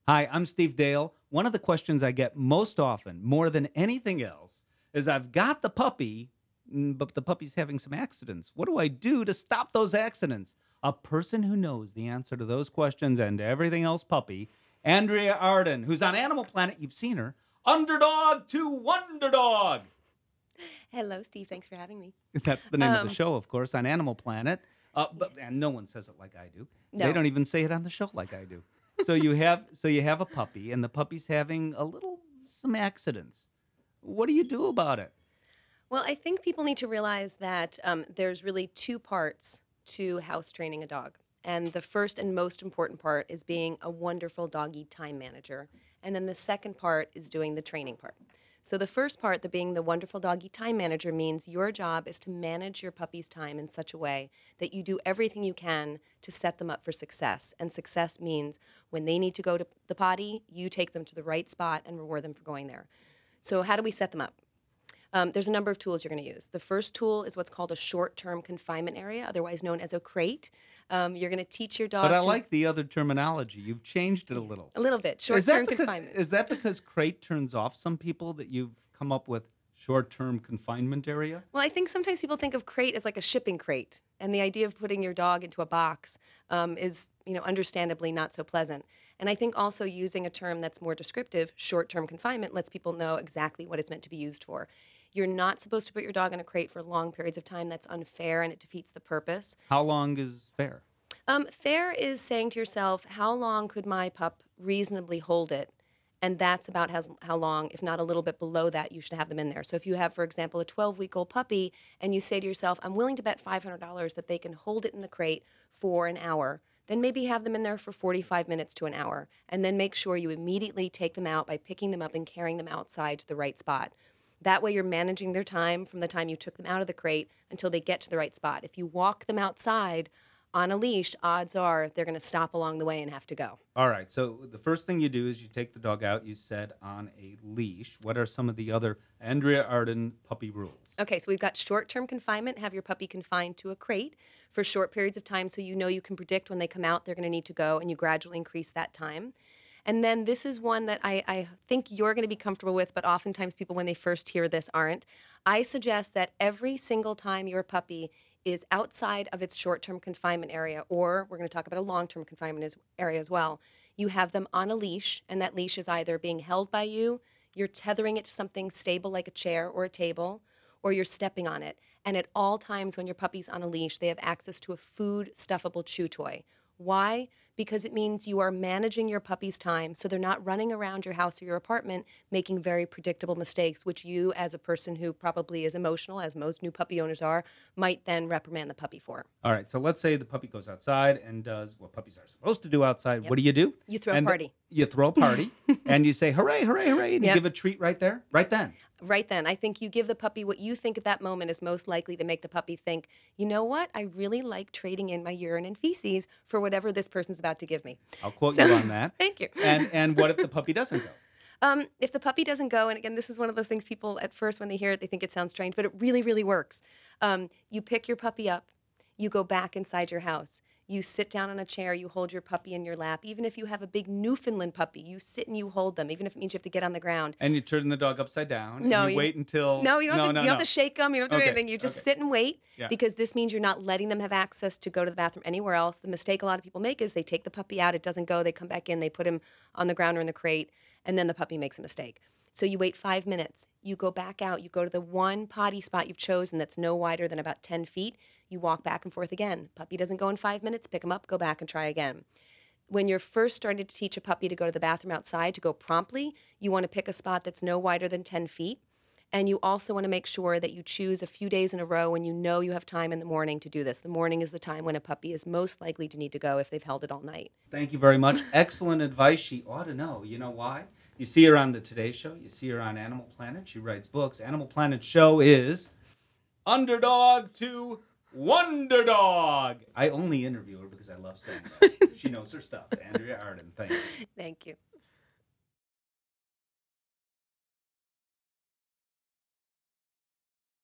Hi, I'm Steve Dale. One of the questions I get most often, more than anything else, is I've got the puppy, but the puppy's having some accidents. What do I do to stop those accidents? A person who knows the answer to those questions and everything else puppy, Andrea Arden, who's on Animal Planet. You've seen her. Underdog to Wonder Dog. Hello, Steve. Thanks for having me. That's the name of the Um, show, of course, on Animal Planet. But yes. and no one says it like I do. They No. don't even say it on the show like I do. So you have a puppy, and the puppy's having some accidents. What do you do about it? Well, I think people need to realize that there's really two parts to house training a dog. And the first and most important part is being a wonderful doggy time manager. And then the second part is doing the training part. So the first part, the being the wonderful doggy time manager, means your job is to manage your puppy's time in such a way that you do everything you can to set them up for success. And success means when they need to go to the potty, you take them to the right spot and reward them for going there. So how do we set them up? There's a number of tools you're going to use. The first tool is what's called a short-term confinement area, otherwise known as a crate. You're going to teach your But I dog to like the other terminology. You've changed it a little. a little bit Is that short-term because confinement. is that because crate turns off some people that you've come up with short-term confinement area? Well, I think sometimes people think of crate as like a shipping crate, and the idea of putting your dog into a box is, understandably not so pleasant. And I think also using a term that's more descriptive, short-term confinement, lets people know exactly what it's meant to be used for. You're not supposed to put your dog in a crate for long periods of time. That's unfair and it defeats the purpose. How long is fair? Fair is saying to yourself, how long could my pup reasonably hold it? And that's about how long, if not a little bit below that, you should have them in there. So if you have, for example, a 12-week-old puppy and you say to yourself, I'm willing to bet $500 that they can hold it in the crate for an hour, then maybe have them in there for 45 minutes to an hour. And then make sure you immediately take them out by picking them up and carrying them outside to the right spot. That way you're managing their time from the time you took them out of the crate until they get to the right spot. If you walk them outside on a leash, odds are they're going to stop along the way and have to go. All right. So the first thing you do is you take the dog out. You said on a leash. What are some of the other Andrea Arden puppy rules? Okay, so we've got short-term confinement, have your puppy confined to a crate for short periods of time so you know you can predict when they come out they're going to need to go, and you gradually increase that time. And then this is one that I think you're going to be comfortable with, but oftentimes people, when they first hear this, aren't. I suggest that every single time your puppy is outside of its short-term confinement area, or we're going to talk about a long-term confinement area as well, you have them on a leash, and that leash is either being held by you, you're tethering it to something stable like a chair or a table, or you're stepping on it. And at all times when your puppy's on a leash, they have access to a food stuffable chew toy. Why? Because it means you are managing your puppy's time so they're not running around your house or your apartment making very predictable mistakes, which you, as a person who probably is emotional, as most new puppy owners are, might then reprimand the puppy for. All right. So let's say the puppy goes outside and does what puppies are supposed to do outside. Yep. What do? You throw a And party. you throw a party and you say, hooray, hooray, hooray. And you Yep. give a treat right there, right then. Right then, I think you give the puppy what you think at that moment is most likely to make the puppy think, you know what, I really like trading in my urine and feces for whatever this person's about to give me. I'll quote So- you on that. Thank you. And what if the puppy doesn't go? If the puppy doesn't go, and again, this is one of those things people at first when they hear it, they think it sounds strange, but it really, really works. You pick your puppy up, you go back inside your house, you sit down on a chair, you hold your puppy in your lap. Even if you have a big Newfoundland puppy, you sit and you hold them, even if it means you have to get on the ground. And you turn the dog upside down. No, and you wait until. No, you don't, have, to, you don't have to shake them. You don't have to do Okay, anything. You just okay. sit and wait Yeah. because this means you're not letting them have access to go to the bathroom anywhere else. The mistake a lot of people make is they take the puppy out, it doesn't go, they come back in, they put him on the ground or in the crate, and then the puppy makes a mistake. So you wait 5 minutes, you go back out, you go to the one potty spot you've chosen that's no wider than about 10 feet, you walk back and forth again. Puppy doesn't go in 5 minutes, pick him up, go back and try again. When you're first starting to teach a puppy to go to the bathroom outside, to go promptly, you want to pick a spot that's no wider than 10 feet. And you also want to make sure that you choose a few days in a row when you know you have time in the morning to do this. The morning is the time when a puppy is most likely to need to go if they've held it all night. Thank you very much. Excellent advice. She ought to know. You know why? You see her on the Today Show. You see her on Animal Planet. She writes books. Animal Planet show is Underdog to Wonder Dog. I only interview her because I love saying that. She knows her stuff. Andrea Arden. Thank you. Thank you.